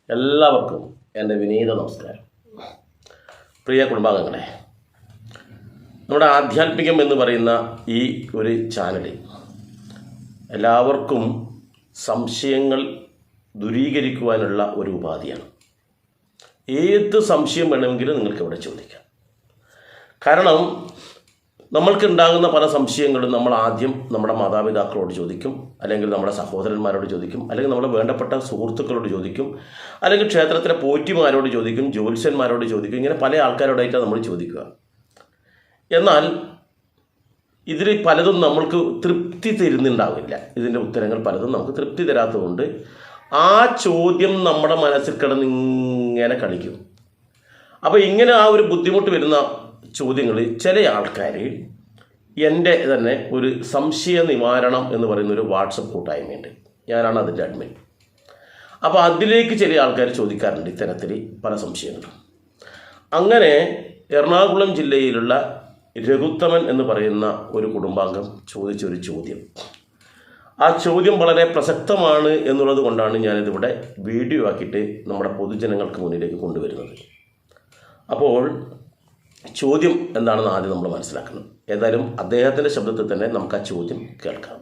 എല്ലാവർക്കും എൻ്റെ വിനീത നമസ്കാരം. പ്രിയ കുടുംബാംഗങ്ങളെ, നമ്മുടെ ആധ്യാത്മികം എന്ന് പറയുന്ന ഈ ഒരു ചാനലിൽ എല്ലാവർക്കും സംശയങ്ങൾ ദൂരീകരിക്കുവാനുള്ള ഒരു ഉപാധിയാണ്. ഏത് സംശയം വേണമെങ്കിലും നിങ്ങൾക്ക് ഇവിടെ ചോദിക്കാം. കാരണം നമ്മൾക്കുണ്ടാകുന്ന പല സംശയങ്ങളും നമ്മൾ ആദ്യം നമ്മുടെ മാതാപിതാക്കളോട് ചോദിക്കും, അല്ലെങ്കിൽ നമ്മുടെ സഹോദരന്മാരോട് ചോദിക്കും, അല്ലെങ്കിൽ നമ്മുടെ വേണ്ടപ്പെട്ട സുഹൃത്തുക്കളോട് ചോദിക്കും, അല്ലെങ്കിൽ ക്ഷേത്രത്തിലെ പോറ്റിമാരോട് ചോദിക്കും, ജ്യോത്സ്യന്മാരോട് ചോദിക്കും. ഇങ്ങനെ പല ആൾക്കാരോടായിട്ടാണ് നമ്മൾ ചോദിക്കുക. എന്നാൽ ഇതിൽ പലതും നമ്മൾക്ക് തൃപ്തി തരുന്നുണ്ടാവില്ല. ഇതിൻ്റെ ഉത്തരങ്ങൾ പലതും നമുക്ക് തൃപ്തി തരാത്തതുകൊണ്ട് ആ ചോദ്യം നമ്മുടെ മനസ്സിൽ കിടന്ന് ഇങ്ങനെ കളിക്കും. അപ്പോൾ ഇങ്ങനെ ആ ഒരു ബുദ്ധിമുട്ട് വരുന്ന ചോദ്യങ്ങൾ ചില ആൾക്കാർ എൻ്റെ തന്നെ ഒരു സംശയ നിവാരണം എന്ന് പറയുന്ന ഒരു വാട്സപ്പ് കൂട്ടായ്മയുണ്ട്. ഞാനാണ് അതിൻ്റെ അഡ്മിൻ. അപ്പോൾ അതിലേക്ക് ചില ആൾക്കാർ ചോദിക്കാറുണ്ട് ഇത്തരത്തിൽ പല സംശയങ്ങളും. അങ്ങനെ എറണാകുളം ജില്ലയിലുള്ള രഘുത്തമൻ എന്ന് പറയുന്ന ഒരു കുടുംബാംഗം ചോദിച്ചൊരു ചോദ്യം, ആ ചോദ്യം വളരെ പ്രസക്തമാണ് എന്നുള്ളത് കൊണ്ടാണ് ഞാനിതിവിടെ വീഡിയോ ആക്കിയിട്ട് നമ്മുടെ പൊതുജനങ്ങൾക്ക് മുന്നിലേക്ക് കൊണ്ടുവരുന്നത്. അപ്പോൾ ചോദ്യം എന്താണെന്ന് ആദ്യം നമ്മൾ മനസ്സിലാക്കണം. ഏതായാലും അദ്ദേഹത്തിൻ്റെ ശബ്ദത്തിൽ തന്നെ നമുക്ക് ആ ചോദ്യം കേൾക്കാം.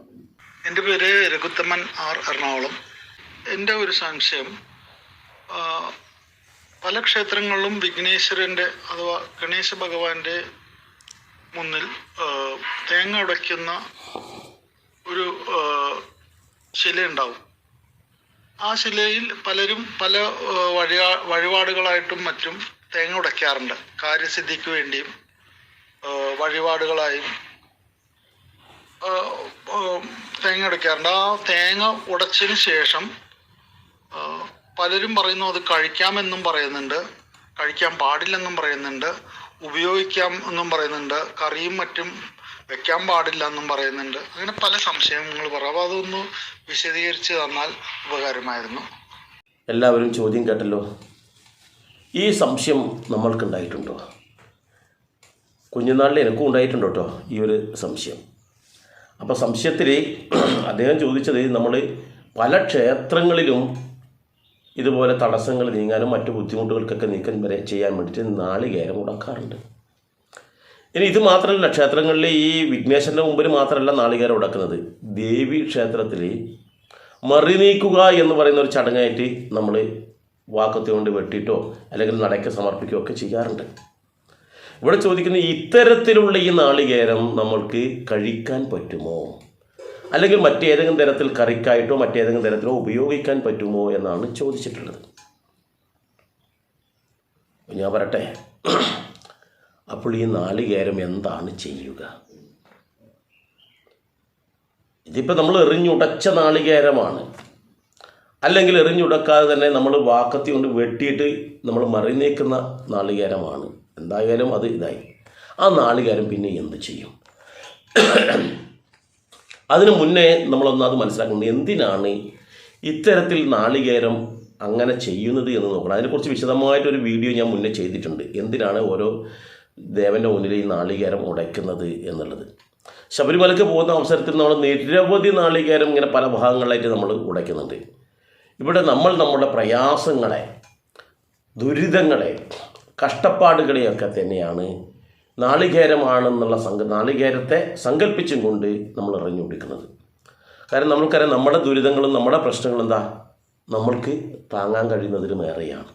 എൻ്റെ പേര് രഘുത്തമൻ ആർ, എറണാകുളം. എൻ്റെ ഒരു സംശയം, പല ക്ഷേത്രങ്ങളിലും വിഘ്നേശ്വരൻ്റെ അഥവാ ഗണേശ ഭഗവാന്റെ മുന്നിൽ തേങ്ങ ഉടയ്ക്കുന്ന ഒരു ശിലയുണ്ടാവും. ആ ശിലയിൽ പലരും പല വഴിപാടുകളായിട്ടും മറ്റും തേങ്ങ ഉടയ്ക്കാറുണ്ട്. കാര്യസിദ്ധിക്ക് വേണ്ടിയും വഴിപാടുകളായും തേങ്ങ ഉടയ്ക്കാറുണ്ട്. ആ തേങ്ങ ഉടച്ചതിന് ശേഷം പലരും പറയുന്നു അത് കഴിക്കാമെന്നും പറയുന്നുണ്ട്, കഴിക്കാൻ പാടില്ലെന്നും പറയുന്നുണ്ട്, ഉപയോഗിക്കാം എന്നും പറയുന്നുണ്ട്, കറിയും മറ്റും വെക്കാൻ പാടില്ല എന്നും പറയുന്നുണ്ട്. അങ്ങനെ പല സംശയങ്ങൾ പറയാം. അപ്പോൾ അതൊന്ന് വിശദീകരിച്ച് തന്നാൽ ഉപകാരമായിരുന്നു. എല്ലാവരും ചോദ്യം കേട്ടല്ലോ. ഈ സംശയം നമ്മൾക്കുണ്ടായിട്ടുണ്ടോ? കുഞ്ഞുനാളിൽ എനിക്കും ഉണ്ടായിട്ടുണ്ടോ കേട്ടോ ഈ ഒരു സംശയം. അപ്പോൾ സംശയത്തിൽ അദ്ദേഹം ചോദിച്ചത്, നമ്മൾ പല ക്ഷേത്രങ്ങളിലും ഇതുപോലെ തടസ്സങ്ങൾ നീങ്ങാനും മറ്റു ബുദ്ധിമുട്ടുകൾക്കൊക്കെ നീക്കം വരെ ചെയ്യാൻ വേണ്ടിയിട്ട് നാളികേരം ഉടക്കാറുണ്ട്. ഇനി ഇത് മാത്രമല്ല, ക്ഷേത്രങ്ങളിൽ ഈ വിഘ്നേശ്വരൻ്റെ മുമ്പിൽ മാത്രമല്ല നാളികേരം ഉടക്കുന്നത്. ദേവി ക്ഷേത്രത്തിൽ മറി നീക്കുക എന്ന് പറയുന്ന ഒരു ചടങ്ങായിട്ട് നമ്മൾ വാക്കത്തി കൊണ്ട് വെട്ടിയിട്ടോ അല്ലെങ്കിൽ നടയ്ക്ക് സമർപ്പിക്കുകയോ ഒക്കെ ചെയ്യാറുണ്ട്. ഇവിടെ ചോദിക്കുന്ന ഇത്തരത്തിലുള്ള ഈ നാളികേരം നമ്മൾക്ക് കഴിക്കാൻ പറ്റുമോ, അല്ലെങ്കിൽ മറ്റേതെങ്കിലും തരത്തിൽ കറിക്കായിട്ടോ മറ്റേതെങ്കിലും തരത്തിലോ ഉപയോഗിക്കാൻ പറ്റുമോ എന്നാണ് ചോദിച്ചിട്ടുള്ളത്. ഞാൻ പറയട്ടെ, അപ്പോൾ ഈ നാളികേരം എന്താണ് ചെയ്യുക? ഇതിപ്പോൾ നമ്മൾ എറിഞ്ഞുടച്ച നാളികേരമാണ്, അല്ലെങ്കിൽ എറിഞ്ഞുടക്കാതെ തന്നെ നമ്മൾ വാക്കത്തി കൊണ്ട് വെട്ടിയിട്ട് നമ്മൾ മറിനീക്കുന്ന നാളികേരമാണ്. എന്തായാലും അത് ഇതായി. ആ നാളികേരം പിന്നെ എന്ത് ചെയ്യും? അതിനു മുന്നേ നമ്മളൊന്നത് മനസ്സിലാക്കുന്നത്, എന്തിനാണ് ഇത്തരത്തിൽ നാളികേരം അങ്ങനെ ചെയ്യുന്നത് എന്ന് നോക്കണം. അതിനെക്കുറിച്ച് വിശദമായിട്ടൊരു വീഡിയോ ഞാൻ മുന്നേ ചെയ്തിട്ടുണ്ട്. എന്തിനാണ് ഓരോ ദേവൻ്റെ മുന്നിൽ ഈ നാളികേരം ഉടയ്ക്കുന്നത് എന്നുള്ളത്. ശബരിമലയ്ക്ക് പോകുന്ന അവസരത്തിൽ നമ്മൾ നിരവധി നാളികേരം ഇങ്ങനെ പല ഭാഗങ്ങളിലായിട്ട് നമ്മൾ ഉടയ്ക്കുന്നുണ്ട്. ഇവിടെ നമ്മൾ നമ്മുടെ പ്രയാസങ്ങളെ, ദുരിതങ്ങളെ, കഷ്ടപ്പാടുകളെയൊക്കെ തന്നെയാണ് നാളികേരമാണെന്നുള്ള നാളികേരത്തെ സങ്കല്പിച്ചും കൊണ്ട് നമ്മൾ എറിഞ്ഞു പിടിക്കുന്നത്. കാരണം നമ്മൾക്കറിയാം, നമ്മുടെ ദുരിതങ്ങളും നമ്മുടെ പ്രശ്നങ്ങളും എന്താ നമ്മൾക്ക് താങ്ങാൻ കഴിയുന്നതിലും ഏറെയാണ്.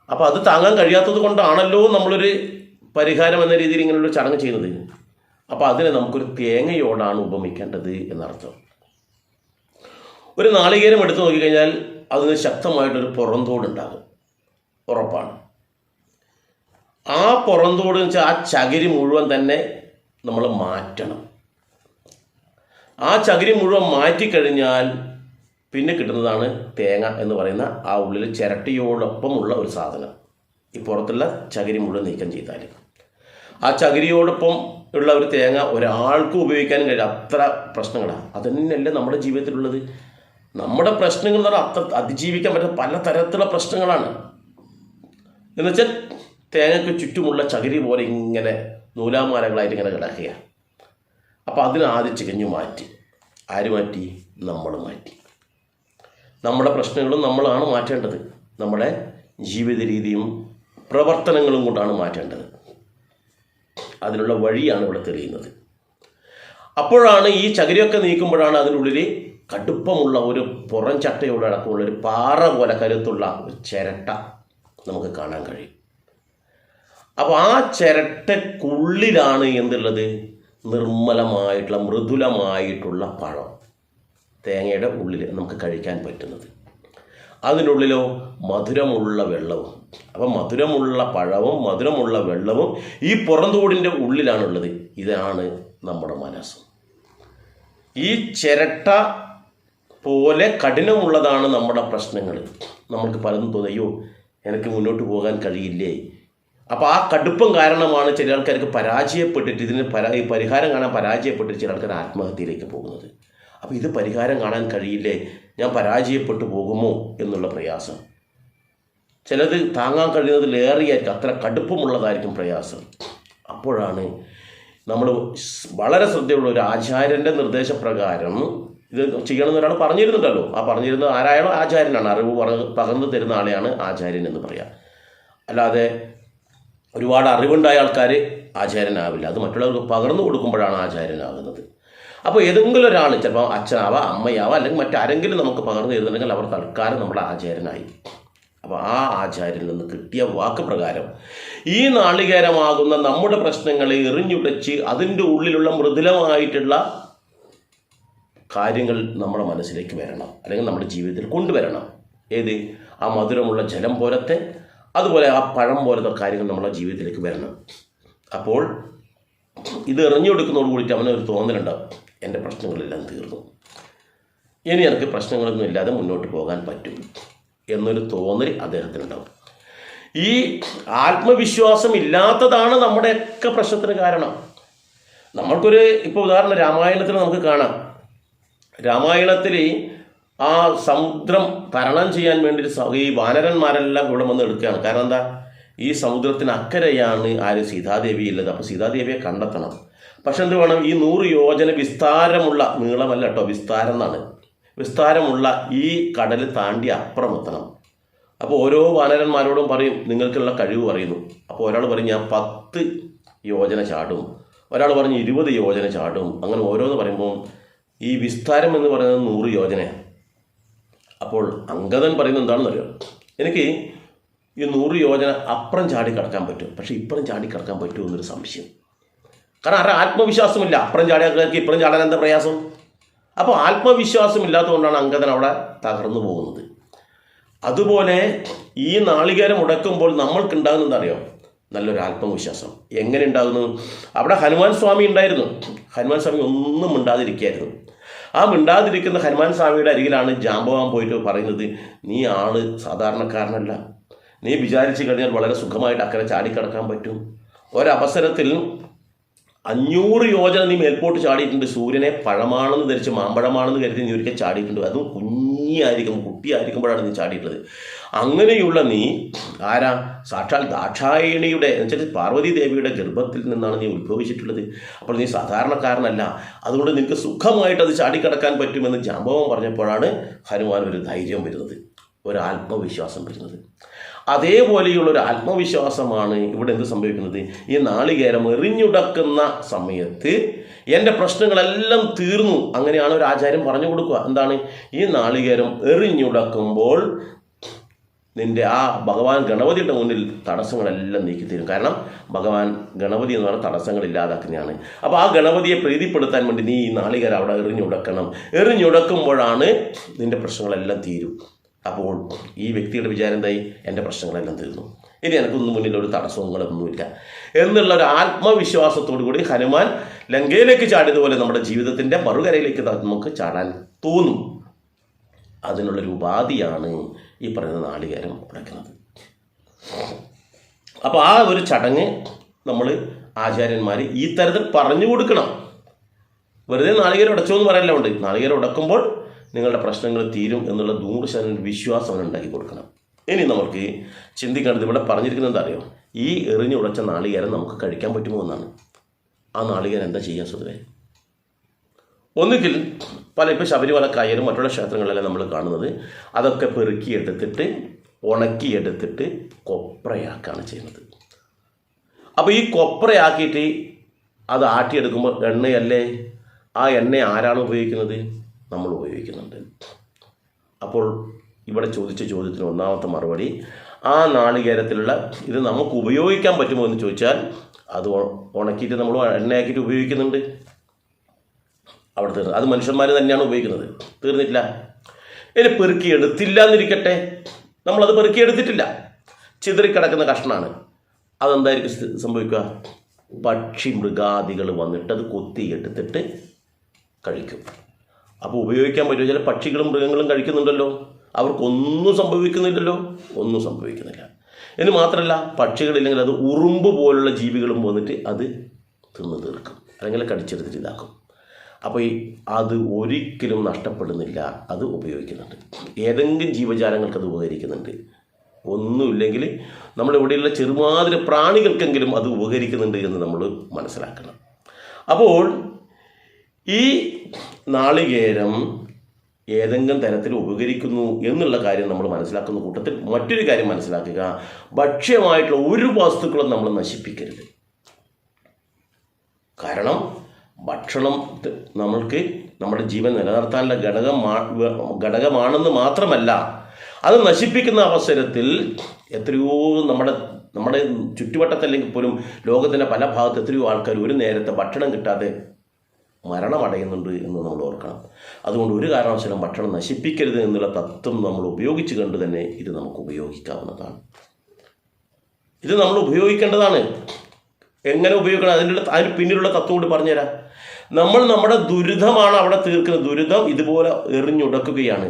അപ്പോൾ അത് താങ്ങാൻ കഴിയാത്തത് കൊണ്ടാണല്ലോ നമ്മളൊരു പരിഹാരം എന്ന രീതിയിൽ ഇങ്ങനെയുള്ള ചടങ്ങ് ചെയ്യുന്നത്. അപ്പോൾ അതിനെ നമുക്കൊരു തേങ്ങയോടാണ് ഉപമിക്കേണ്ടത് എന്നർത്ഥം. ഒരു നാളികേരം എടുത്തു നോക്കിക്കഴിഞ്ഞാൽ അതിന് ശക്തമായിട്ടൊരു പുറന്തോടുണ്ടാകും, ഉറപ്പാണ്. ആ പുറന്തോട് എന്ന് വെച്ചാൽ ആ ചകിരി മുഴുവൻ തന്നെ നമ്മൾ മാറ്റണം. ആ ചകിരി മുഴുവൻ മാറ്റിക്കഴിഞ്ഞാൽ പിന്നെ കിട്ടുന്നതാണ് തേങ്ങ എന്ന് പറയുന്ന ആ ഉള്ളിൽ ചിരട്ടിയോടൊപ്പമുള്ള ഒരു സാധനം. ഈ പുറത്തുള്ള ചകിരി മുഴുവൻ നീക്കം ചെയ്താൽ ആ ചകിരിയോടൊപ്പം ഉള്ള ഒരു തേങ്ങ ഒരാൾക്കും ഉപയോഗിക്കാനും കഴിയില്ല. അത്ര പ്രശ്നങ്ങളാണ്. അതുതന്നെയല്ലേ നമ്മുടെ ജീവിതത്തിലുള്ളത്. നമ്മുടെ പ്രശ്നങ്ങൾ എന്ന് പറഞ്ഞാൽ അത്ര അതിജീവിക്കാൻ പറ്റുന്ന പല തരത്തിലുള്ള പ്രശ്നങ്ങളാണ്. എന്നുവെച്ചാൽ തേങ്ങയ്ക്ക് ചുറ്റുമുള്ള ചകിരി പോലെ ഇങ്ങനെ നൂലാമാലകളായിട്ട് ഇങ്ങനെ കിടക്കുക. അപ്പോൾ അതിന് ആദ്യം ചികഞ്ഞു മാറ്റി. ആര് മാറ്റി? നമ്മൾ മാറ്റി. നമ്മുടെ പ്രശ്നങ്ങളും നമ്മളാണ് മാറ്റേണ്ടത്. നമ്മുടെ ജീവിത രീതിയും പ്രവർത്തനങ്ങളും കൊണ്ടാണ് മാറ്റേണ്ടത്. അതിനുള്ള വഴിയാണ് ഇവിടെ തെളിയുന്നത്. അപ്പോഴാണ് ഈ ചകിരിയൊക്കെ നീക്കുമ്പോഴാണ് അതിനുള്ളിൽ കടുപ്പമുള്ള ഒരു പുറം ചട്ടയോട് അടക്കമുള്ള ഒരു പാറ പോലെ കരുത്തുള്ള ഒരു ചിരട്ട നമുക്ക് കാണാൻ കഴിയും. അപ്പോൾ ആ ചിരട്ടക്കുള്ളിലാണ് എന്തുള്ളത്? നിർമ്മലമായിട്ടുള്ള മൃദുലമായിട്ടുള്ള പഴം, തേങ്ങയുടെ ഉള്ളിൽ നമുക്ക് കഴിക്കാൻ പറ്റുന്നത്. അതിനുള്ളിലോ മധുരമുള്ള വെള്ളവും. അപ്പം മധുരമുള്ള പഴവും മധുരമുള്ള വെള്ളവും ഈ പുറന്തോടിൻ്റെ ഉള്ളിലാണുള്ളത്. ഇതാണ് നമ്മുടെ മനസ്സ്. ഈ ചിരട്ട പോലെ കഠിനമുള്ളതാണ് നമ്മുടെ പ്രശ്നങ്ങൾ. നമ്മൾക്ക് പലതും തോന്നിയോ എനിക്ക് മുന്നോട്ട് പോകാൻ കഴിയില്ലേ. അപ്പോൾ ആ കടുപ്പം കാരണമാണ് ചില ആൾക്കാർക്ക് പരാജയപ്പെട്ടിട്ട് ഇതിന് പരിഹാരം കാണാൻ പരാജയപ്പെട്ടിട്ട് ചില ആൾക്കാർ ആത്മഹത്യയിലേക്ക് പോകുന്നത്. അപ്പോൾ ഇത് പരിഹാരം കാണാൻ കഴിയില്ലേ, ഞാൻ പരാജയപ്പെട്ടു പോകുമോ എന്നുള്ള പ്രയാസം. ചിലത് താങ്ങാൻ കഴിയുന്നതിലേറെയായിരിക്കും, അത്ര കടുപ്പമുള്ളതായിരിക്കും പ്രയാസം. അപ്പോഴാണ് നമ്മൾ വളരെ ശ്രദ്ധയുള്ള ഒരു ആചാര്യൻ്റെ നിർദ്ദേശപ്രകാരം ഇത് ചെയ്യണമെന്ന് ഒരാൾ പറഞ്ഞിരുന്നുണ്ടല്ലോ. ആ പറഞ്ഞിരുന്നത് ആരായാലും ആചാര്യനാണ്, അറിവ് പകർന്നു തരുന്ന ആളെയാണ് ആചാര്യൻ എന്ന് പറയാം. അല്ലാതെ ഒരുപാട് അറിവുണ്ടായ ആൾക്കാർ ആചാര്യനാവില്ല. അത് മറ്റുള്ളവർക്ക് പകർന്നു കൊടുക്കുമ്പോഴാണ് ആചാര്യനാകുന്നത്. അപ്പോൾ ഏതെങ്കിലും ഒരാൾ, ചിലപ്പോൾ അച്ഛനാവാം, അമ്മയാവാം, അല്ലെങ്കിൽ മറ്റാരെങ്കിലും നമുക്ക് പകർന്നു തരുന്നുണ്ടെങ്കിൽ അവർ തൽക്കാലം നമ്മുടെ ആചാര്യനായി. അപ്പോൾ ആ ആചാര്യനിൽ നിന്ന് കിട്ടിയ വാക്ക് പ്രകാരം ഈ നാളികേരമാകുന്ന നമ്മുടെ പ്രശ്നങ്ങളെ എറിഞ്ഞുടച്ച് അതിൻ്റെ ഉള്ളിലുള്ള മൃദുലമായിട്ടുള്ള കാര്യങ്ങൾ നമ്മുടെ മനസ്സിലേക്ക് വരണം, അല്ലെങ്കിൽ നമ്മുടെ ജീവിതത്തിൽ കൊണ്ടുവരണം. ഏത്? ആ മധുരമുള്ള ജലം പോലത്തെ, അതുപോലെ ആ പഴം പോലത്തെ കാര്യങ്ങൾ നമ്മുടെ ജീവിതത്തിലേക്ക് വരണം. അപ്പോൾ ഇത് എറിഞ്ഞുകൊടുക്കുന്നതോട് കൂടിയിട്ട് അവനൊരു തോന്നലുണ്ടാവും, എൻ്റെ പ്രശ്നങ്ങളെല്ലാം തീർന്നു, ഇനി എനിക്ക് പ്രശ്നങ്ങളൊന്നും ഇല്ലാതെ മുന്നോട്ട് പോകാൻ പറ്റും എന്നൊരു തോന്നൽ അദ്ദേഹത്തിനുണ്ടാവും. ഈ ആത്മവിശ്വാസം ഇല്ലാത്തതാണ് നമ്മുടെയൊക്കെ പ്രശ്നത്തിന് കാരണം. നമ്മൾക്കൊരു ഇപ്പോൾ ഉദാഹരണം രാമായണത്തിൽ നമുക്ക് കാണാം. രാമായണത്തിൽ ആ സമുദ്രം തരണം ചെയ്യാൻ വേണ്ടി ഈ വാനരന്മാരെല്ലാം ഇവിടെ വന്ന് എടുക്കുകയാണ്. കാരണം എന്താ? ഈ സമുദ്രത്തിന് അക്കരെയാണ് ആര്? സീതാദേവി ഉള്ളത്. അപ്പോൾ സീതാദേവിയെ കണ്ടെത്തണം. പക്ഷെ എന്ത് വേണം? ഈ 100 യോജന വിസ്താരമുള്ള, നീളമല്ല കേട്ടോ, വിസ്താരം എന്നാണ്, വിസ്താരമുള്ള ഈ കടൽ താണ്ടി അപ്പുറം എത്തണം. അപ്പോൾ ഓരോ വാനരന്മാരോടും പറയും നിങ്ങൾക്കുള്ള കഴിവ് പറയുന്നു. അപ്പോൾ ഒരാൾ പറയും ഞാൻ 10 യോജന ചാടും, ഒരാൾ പറഞ്ഞ് 20 യോജന ചാടും. അങ്ങനെ ഓരോന്ന് പറയുമ്പോൾ ഈ വിസ്താരം എന്ന് പറയുന്നത് 100 യോജനയാണ്. അപ്പോൾ അംഗദൻ പറയുന്നത് എന്താണെന്ന് അറിയാം, എനിക്ക് ഈ 100 യോജന അപ്പുറം ചാടി കിടക്കാൻ പറ്റും, പക്ഷേ ഇപ്പുറം ചാടി കിടക്കാൻ പറ്റുമോ എന്നൊരു സംശയം. കാരണം ആരുടെ ആത്മവിശ്വാസമില്ല. അപ്പുറം ചാടിയാൾക്ക് ഇപ്പുറം ചാടാൻ എന്താ പ്രയാസം? അപ്പോൾ ആത്മവിശ്വാസം ഇല്ലാത്തതുകൊണ്ടാണ് അംഗദൻ അവിടെ തകർന്നു പോകുന്നത്. അതുപോലെ ഈ നാളികേരം ഉടക്കുമ്പോൾ നമ്മൾക്കുണ്ടാകുന്നത് എന്താ അറിയോ? നല്ലൊരു ആത്മവിശ്വാസം. എങ്ങനെ ഉണ്ടാകുന്നു? അവിടെ ഹനുമാൻ സ്വാമി ഉണ്ടായിരുന്നു. ഹനുമാൻ സ്വാമി ഒന്നും മിണ്ടാതിരിക്കുകയായിരുന്നു. ആ മിണ്ടാതിരിക്കുന്ന ഹനുമാൻ സ്വാമിയുടെ അരികിലാണ് ജാമ്പവാൻ പോയിട്ട് പറയുന്നത്, നീ ആള് സാധാരണക്കാരനല്ല, നീ വിചാരിച്ചു കഴിഞ്ഞാൽ വളരെ സുഖമായിട്ട് അക്കരെ ചാടിക്കിടക്കാൻ പറ്റും. ഒരവസരത്തിൽ 500 യോജന നീ മേൽപോട്ട് ചാടിയിട്ടുണ്ട്. സൂര്യനെ പഴമാണെന്ന് ധരിച്ച് മാമ്പഴമാണെന്ന് കരുതി നീ ഒരിക്കൽ ചാടിയിട്ടുണ്ട്. അതും കുട്ടിയായിരിക്കുമ്പോഴാണ് നീ ചാടിയിട്ടുള്ളത്. അങ്ങനെയുള്ള നീ ആരാ? സാക്ഷാൽ ദാക്ഷായണിയുടെ എന്നുവെച്ചാൽ പാർവതി ദേവിയുടെ ഗർഭത്തിൽ നിന്നാണ് നീ ഉത്ഭവിച്ചിട്ടുള്ളത്. അപ്പോൾ നീ സാധാരണക്കാരനല്ല, അതുകൊണ്ട് നിനക്ക് സുഖമായിട്ട് അത് ചാടിക്കിടക്കാൻ പറ്റുമെന്ന് ജാമ്പവൻ പറഞ്ഞപ്പോഴാണ് ഹനുമാൻ ഒരു ധൈര്യം വരുന്നത്, ഒരു ആത്മവിശ്വാസം വരുന്നത്. അതേപോലെയുള്ളൊരു ആത്മവിശ്വാസമാണ് ഇവിടെ എന്ത് സംഭവിക്കുന്നത്? ഈ നാളികേരം എറിഞ്ഞുടക്കുന്ന സമയത്ത് എൻ്റെ പ്രശ്നങ്ങളെല്ലാം തീർന്നു. അങ്ങനെയാണ് ഒരു ആചാര്യം പറഞ്ഞു കൊടുക്കുക. എന്താണ്? ഈ നാളികേരം എറിഞ്ഞുടക്കുമ്പോൾ നിൻ്റെ ആ ഭഗവാൻ ഗണപതിയുടെ മുന്നിൽ തടസ്സങ്ങളെല്ലാം നീക്കിത്തരും. കാരണം ഭഗവാൻ ഗണപതി എന്ന് പറഞ്ഞാൽ തടസ്സങ്ങൾ ഇല്ലാതാക്കുന്നതാണ്. അപ്പോൾ ആ ഗണപതിയെ പ്രീതിപ്പെടുത്താൻ വേണ്ടി നീ ഈ നാളികേരം അവിടെ എറിഞ്ഞുടക്കണം. എറിഞ്ഞുടക്കുമ്പോഴാണ് നിൻ്റെ പ്രശ്നങ്ങളെല്ലാം തീരും. അപ്പോൾ ഈ വ്യക്തിയുടെ വിചാരം എന്തായി? എൻ്റെ പ്രശ്നങ്ങളെല്ലാം തീർന്നു, ഇനി എനിക്കൊന്നും മുന്നിൽ ഒരു തടസ്സങ്ങളൊന്നുമില്ല എന്നുള്ളൊരു ആത്മവിശ്വാസത്തോടു കൂടി ഹനുമാൻ ലങ്കയിലേക്ക് ചാടിയതുപോലെ നമ്മുടെ ജീവിതത്തിൻ്റെ മറുകരയിലേക്ക് നമുക്ക് ചാടാൻ തോന്നും. അതിനുള്ളൊരു ഉപാധിയാണ് ഈ പറയുന്ന നാളികേരം ഉടയ്ക്കുന്നത്. അപ്പോൾ ആ ഒരു ചടങ്ങ് നമ്മൾ ആചാര്യന്മാർ ഈ തരത്തിൽ പറഞ്ഞു കൊടുക്കണം. വെറുതെ നാളികേരം ഉടച്ചോ എന്ന് പറയല്ല ഉണ്ട്. നാളികേരം ഉടക്കുമ്പോൾ നിങ്ങളുടെ പ്രശ്നങ്ങൾ തീരും എന്നുള്ള 100% വിശ്വാസം ഉണ്ടാക്കി കൊടുക്കണം. ഇനി നമുക്ക് ചിന്തിക്കേണ്ടത് ഇവിടെ പറഞ്ഞിരിക്കുന്നത് എന്താ അറിയോ? ഈ എറിഞ്ഞുടച്ച നാളികേരം നമുക്ക് കഴിക്കാൻ പറ്റുമോ എന്നാണ്. ആ നാളികേരം എന്താ ചെയ്യാൻ? സ്വതവേ ഒന്നുകിൽ ഇപ്പോൾ ശബരിമല കായലും മറ്റുള്ള ക്ഷേത്രങ്ങളിലെല്ലാം നമ്മൾ കാണുന്നത് അതൊക്കെ പെറുക്കിയെടുത്തിട്ട് ഉണക്കിയെടുത്തിട്ട് കൊപ്രയാക്കാണ് ചെയ്യുന്നത്. അപ്പോൾ ഈ കൊപ്രയാക്കിയിട്ട് അത് ആട്ടിയെടുക്കുമ്പോൾ എണ്ണയല്ലേ, ആ എണ്ണ ആരാണ് ഉപയോഗിക്കുന്നത്? നമ്മൾ ഉപയോഗിക്കുന്നുണ്ട്. അപ്പോൾ ഇവിടെ ചോദിച്ച ചോദ്യത്തിന് ഒന്നാമത്തെ മറുപടി, ആ നാളികേരത്തിലുള്ള ഇത് നമുക്ക് ഉപയോഗിക്കാൻ പറ്റുമോ എന്ന് ചോദിച്ചാൽ അത് ഉണക്കിയിട്ട് നമ്മൾ എണ്ണയാക്കിയിട്ട് ഉപയോഗിക്കുന്നുണ്ട്. അവിടെ തീർന്നു. അത് മനുഷ്യന്മാർ തന്നെയാണ് ഉപയോഗിക്കുന്നത്. തീർന്നിട്ടില്ല. ഇനി പെറുക്കിയെടുത്തില്ല എന്നിരിക്കട്ടെ, നമ്മളത് പെറുക്കിയെടുത്തിട്ടില്ല, ചിതറിക്കിടക്കുന്ന കഷ്ണമാണ്. അതെന്തായിരിക്കും സംഭവിക്കുക? പക്ഷി മൃഗാദികൾ വന്നിട്ട് അത് കൊത്തിയെടുത്തിട്ട് കഴിക്കും. അപ്പോൾ ഉപയോഗിക്കാൻ പറ്റുമോ? ചില പക്ഷികളും മൃഗങ്ങളും കഴിക്കുന്നുണ്ടല്ലോ, അവർക്കൊന്നും സംഭവിക്കുന്നില്ലല്ലോ, ഒന്നും സംഭവിക്കുന്നില്ല. എന്ന് മാത്രമല്ല, പക്ഷികളില്ലെങ്കിൽ അത് ഉറുമ്പ് പോലുള്ള ജീവികളും വന്നിട്ട് അത് തിന്ന് തീർക്കും, അല്ലെങ്കിൽ കടിച്ചെടുത്തിട്ട് ഇതാക്കും. അപ്പോൾ അത് ഒരിക്കലും നഷ്ടപ്പെടുന്നില്ല, അത് ഉപയോഗിക്കുന്നുണ്ട്. ഏതെങ്കിലും ജീവജാലങ്ങൾക്ക് അത് ഉപകരിക്കുന്നുണ്ട്. ഒന്നുമില്ലെങ്കിൽ നമ്മുടെ ഇവിടെയുള്ള ചെറുമാതിരി പ്രാണികൾക്കെങ്കിലും അത് ഉപകരിക്കുന്നുണ്ട് എന്ന് നമ്മൾ മനസ്സിലാക്കണം. അപ്പോൾ ഈ നാളികേരം ഏതെങ്കിലും തരത്തിൽ ഉപകരിക്കുന്നു എന്നുള്ള കാര്യം നമ്മൾ മനസ്സിലാക്കുന്ന കൂട്ടത്തിൽ മറ്റൊരു കാര്യം മനസ്സിലാക്കുക, ഭക്ഷ്യമായിട്ടുള്ള ഒരു വസ്തുക്കളും നമ്മൾ നശിപ്പിക്കരുത്. കാരണം ഭക്ഷണം നമ്മൾക്ക് നമ്മുടെ ജീവൻ നിലനിർത്താനുള്ള ഘടകമാണെന്ന് മാത്രമല്ല, അത് നശിപ്പിക്കുന്ന അവസരത്തിൽ എത്രയോ നമ്മുടെ ചുറ്റുവട്ടത്തല്ലെങ്കിൽ പോലും ലോകത്തിൻ്റെ പല ഭാഗത്ത് എത്രയോ ആൾക്കാർ ഒരു നേരത്തെ ഭക്ഷണം കിട്ടാതെ മരണമടയുന്നുണ്ട് എന്ന് നമ്മൾ ഓർക്കണം. അതുകൊണ്ട് ഒരു കാരണവശാലും ഭക്ഷണം നശിപ്പിക്കരുത് എന്നുള്ള തത്വം നമ്മൾ ഉപയോഗിച്ച് കണ്ട് തന്നെ ഇത് നമുക്ക് ഉപയോഗിക്കാവുന്നതാണ്. ഇത് നമ്മൾ ഉപയോഗിക്കേണ്ടതാണ്. എങ്ങനെ ഉപയോഗിക്കണം? അതിന് പിന്നിലുള്ള തത്വം കൂടി പറഞ്ഞുതരാം. നമ്മൾ നമ്മുടെ ദുരിതമാണ് അവിടെ തീർക്കുന്നത്. ദുരിതം ഇതുപോലെ എറിഞ്ഞുടക്കുകയാണ്.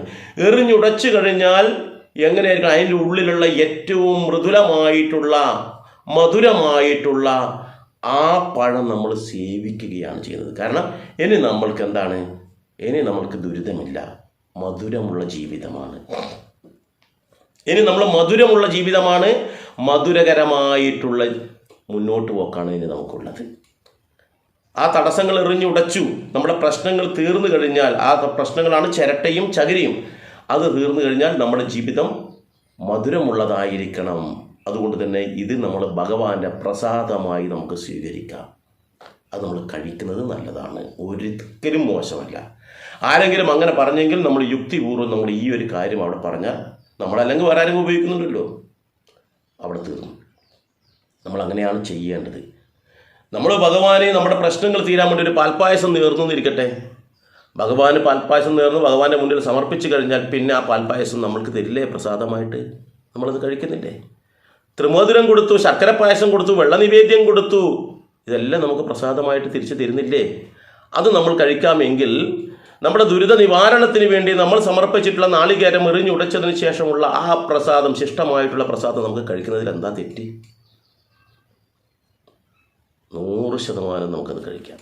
എറിഞ്ഞുടച്ചു കഴിഞ്ഞാൽ എങ്ങനെയായിരിക്കും? അതിൻ്റെ ഉള്ളിലുള്ള ഏറ്റവും മൃദുലമായിട്ടുള്ള മധുരമായിട്ടുള്ള ആ പഴം നമ്മൾ സേവിക്കുകയാണ് ചെയ്യുന്നത്. കാരണം ഇനി നമ്മൾക്ക് എന്താണ്? ഇനി നമ്മൾക്ക് ദുരിതമില്ല, മധുരമുള്ള ജീവിതമാണ്. ഇനി നമ്മൾ മധുരമുള്ള ജീവിതമാണ്, മധുരകരമായിട്ടുള്ള മുന്നോട്ട് പോക്കാണ് ഇനി നമുക്കുള്ളത്. ആ തടസ്സങ്ങൾ എറിഞ്ഞുടച്ചു, നമ്മുടെ പ്രശ്നങ്ങൾ തീർന്നു കഴിഞ്ഞാൽ, ആ പ്രശ്നങ്ങളാണ് ചിരട്ടയും ചകിരിയും, അത് തീർന്നു കഴിഞ്ഞാൽ നമ്മുടെ ജീവിതം മധുരമുള്ളതായിരിക്കണം. അതുകൊണ്ട് തന്നെ ഇത് നമ്മൾ ഭഗവാന്റെ പ്രസാദമായി നമുക്ക് സ്വീകരിക്കാം. അത് നമ്മൾ കഴിക്കുന്നത് നല്ലതാണ്, ഒരിക്കലും മോശമല്ല. ആരെങ്കിലും അങ്ങനെ പറഞ്ഞെങ്കിൽ നമ്മൾ യുക്തിപൂർവ്വം നമ്മൾ ഈ ഒരു കാര്യം അവിടെ പറഞ്ഞാൽ, നമ്മളല്ലെങ്കിൽ വേറെ ആരെങ്കിലും ഉപയോഗിക്കുന്നുണ്ടല്ലോ, അവിടെ തീർന്നു. നമ്മൾ അങ്ങനെയാണ് ചെയ്യേണ്ടത്. നമ്മൾ ഭഗവാനെ നമ്മുടെ പ്രശ്നങ്ങൾ തീരാൻ വേണ്ടി ഒരു പാൽപ്പായസം നേർന്നിരിക്കട്ടെ, ഭഗവാന് പാൽപ്പായസം നേർന്ന് ഭഗവാന്റെ മുന്നിൽ സമർപ്പിച്ച് കഴിഞ്ഞാൽ പിന്നെ ആ പാൽപ്പായസം നമ്മൾക്ക് തരില്ലേ പ്രസാദമായിട്ട്? നമ്മളത് കഴിക്കുന്നില്ലേ? ത്രിമധുരം കൊടുത്തു, ശർക്കര പായസം കൊടുത്തു, വെള്ള നിവേദ്യം കൊടുത്തു, ഇതെല്ലാം നമുക്ക് പ്രസാദമായിട്ട് തിരിച്ചു തരുന്നില്ലേ? അത് നമ്മൾ കഴിക്കാമെങ്കിൽ നമ്മുടെ ദുരിത നിവാരണത്തിന് വേണ്ടി നമ്മൾ സമർപ്പിച്ചിട്ടുള്ള നാളികേരം എറിഞ്ഞുടച്ചതിന് ശേഷമുള്ള ആ പ്രസാദം, ശിഷ്ടമായിട്ടുള്ള പ്രസാദം നമുക്ക് കഴിക്കുന്നതിൽ എന്താ തെറ്റി? 100% നമുക്കത് കഴിക്കാം.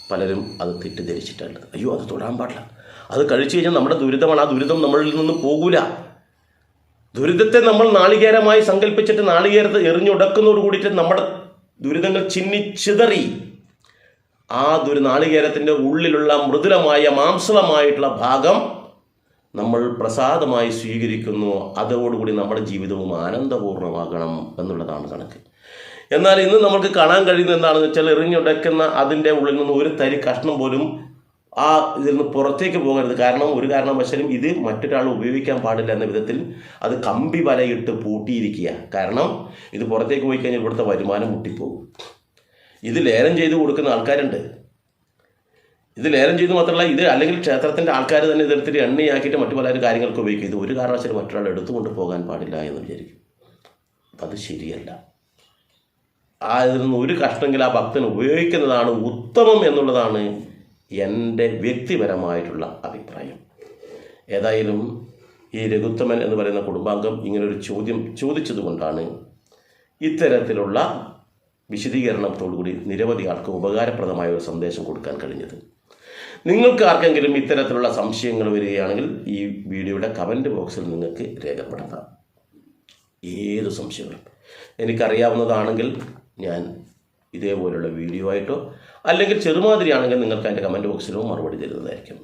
പലരും അത് തെറ്റിദ്ധരിച്ചിട്ടുള്ളത്, അയ്യോ അത് തൊടാൻ പാടില്ല, അത് കഴിച്ചു കഴിഞ്ഞാൽ നമ്മുടെ ദുരിതമാണ്, ആ ദുരിതം നമ്മളിൽ നിന്ന് പോകൂല. ദുരിതത്തെ നമ്മൾ നാളികേരമായി സങ്കല്പിച്ചിട്ട് നാളികേരത്തെ എറിഞ്ഞുടക്കുന്നതോട് കൂടിയിട്ട് നമ്മുടെ ദുരിതങ്ങൾ ചിന്നിച്ചിതറി ആ നാളികേരത്തിൻ്റെ ഉള്ളിലുള്ള മൃദുലമായ മാംസളമായിട്ടുള്ള ഭാഗം നമ്മൾ പ്രസാദമായി സ്വീകരിക്കുന്നു. അതോടുകൂടി നമ്മുടെ ജീവിതവും ആനന്ദപൂർണ്ണമാകണം എന്നുള്ളതാണ് കണക്ക്. എന്നാൽ ഇന്ന് നമുക്ക് കാണാൻ കഴിയുന്നത് എന്താണെന്ന് വെച്ചാൽ, എറിഞ്ഞുടക്കുന്ന അതിൻ്റെ ഉള്ളിൽ നിന്ന് ഒരു തരി കഷ്ണം പോലും ആ ഇതിൽ നിന്ന് പുറത്തേക്ക് പോകരുത്. കാരണം ഒരു കാരണവശാലും ഇത് മറ്റൊരാൾ ഉപയോഗിക്കാൻ പാടില്ല എന്ന വിധത്തിൽ അത് കമ്പി വലയിട്ട് പൂട്ടിയിരിക്കുക. കാരണം ഇത് പുറത്തേക്ക് പോയി കഴിഞ്ഞാൽ ഇവിടുത്തെ വരുമാനം മുട്ടിപ്പോകും. ഇത് ലേലം ചെയ്ത് കൊടുക്കുന്ന ആൾക്കാരുണ്ട്. ഇത് ലേലം ചെയ്ത് മാത്രമല്ല, ഇത് അല്ലെങ്കിൽ ക്ഷേത്രത്തിൻ്റെ ആൾക്കാർ തന്നെ ഇതെടുത്തിട്ട് എണ്ണയാക്കിയിട്ട് മറ്റു പല കാര്യങ്ങൾക്ക് ഉപയോഗിക്കും. ഇത് ഒരു കാരണവശാലും മറ്റൊരാൾ എടുത്തുകൊണ്ട് പോകാൻ പാടില്ല എന്ന് വിചാരിക്കും. അത് ശരിയല്ല. ഇതിൽ നിന്ന് ഒരു കഷ്ണമെങ്കിൽ ആ ഭക്തൻ ഉപയോഗിക്കുന്നതാണ് ഉത്തമം എന്നുള്ളതാണ് എൻ്റെ വ്യക്തിപരമായിട്ടുള്ള അഭിപ്രായം. ഏതായാലും ഈ രഘുത്തമൻ എന്ന് പറയുന്ന കുടുംബാംഗം ഇങ്ങനൊരു ചോദ്യം ചോദിച്ചതുകൊണ്ടാണ് ഇത്തരത്തിലുള്ള വിശദീകരണത്തോടുകൂടി നിരവധി ആൾക്ക് ഉപകാരപ്രദമായ ഒരു സന്ദേശം കൊടുക്കാൻ കഴിഞ്ഞത്. നിങ്ങൾക്ക് ആർക്കെങ്കിലും ഇത്തരത്തിലുള്ള സംശയങ്ങൾ വരികയാണെങ്കിൽ ഈ വീഡിയോയുടെ കമൻറ്റ് ബോക്സിൽ നിങ്ങൾക്ക് രേഖപ്പെടുത്താം. ഏത് സംശയങ്ങളും എനിക്കറിയാവുന്നതാണെങ്കിൽ ഞാൻ ഇതേപോലുള്ള വീഡിയോ ആയിട്ടോ അല്ലെങ്കിൽ ചെറുമാതിരിയാണെങ്കിൽ നിങ്ങൾക്ക് അതിൻ്റെ കമൻറ്റ് ബോക്സിലോ മറുപടി തരുന്നതായിരിക്കും.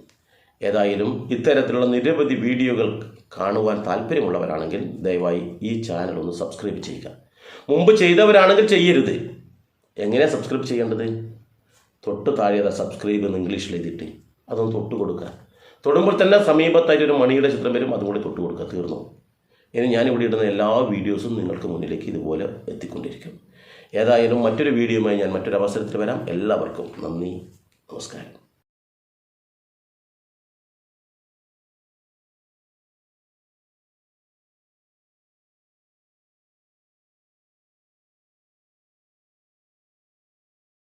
ഏതായാലും ഇത്തരത്തിലുള്ള നിരവധി വീഡിയോകൾ കാണുവാൻ താല്പര്യമുള്ളവരാണെങ്കിൽ ദയവായി ഈ ചാനൽ ഒന്ന് സബ്സ്ക്രൈബ് ചെയ്യുക. മുമ്പ് ചെയ്തവരാണെങ്കിൽ ചെയ്യരുത്. എങ്ങനെയാണ് സബ്സ്ക്രൈബ് ചെയ്യേണ്ടത്? തൊട്ട് താഴെ സബ്സ്ക്രൈബ് എന്ന് ഇംഗ്ലീഷിൽ എഴുതിയിട്ട് അതൊന്ന് തൊട്ട് കൊടുക്കുക. തൊടുമ്പോൾ തന്നെ സമീപത്തായിട്ട് ഒരു മണിയുടെ ചിത്രം വരും, അതും കൂടി തൊട്ട് കൊടുക്കുക. തീർന്നു. ഇനി ഞാനിവിടെ ഇടുന്ന എല്ലാ വീഡിയോസും നിങ്ങൾക്ക് മുന്നിലേക്ക് ഇതുപോലെ എത്തിക്കൊണ്ടിരിക്കും. ഏതായാലും മറ്റൊരു വീഡിയോയുമായി ഞാൻ മറ്റൊരു അവസരത്തിൽ വരാം. എല്ലാവർക്കും നന്ദി, നമസ്കാരം.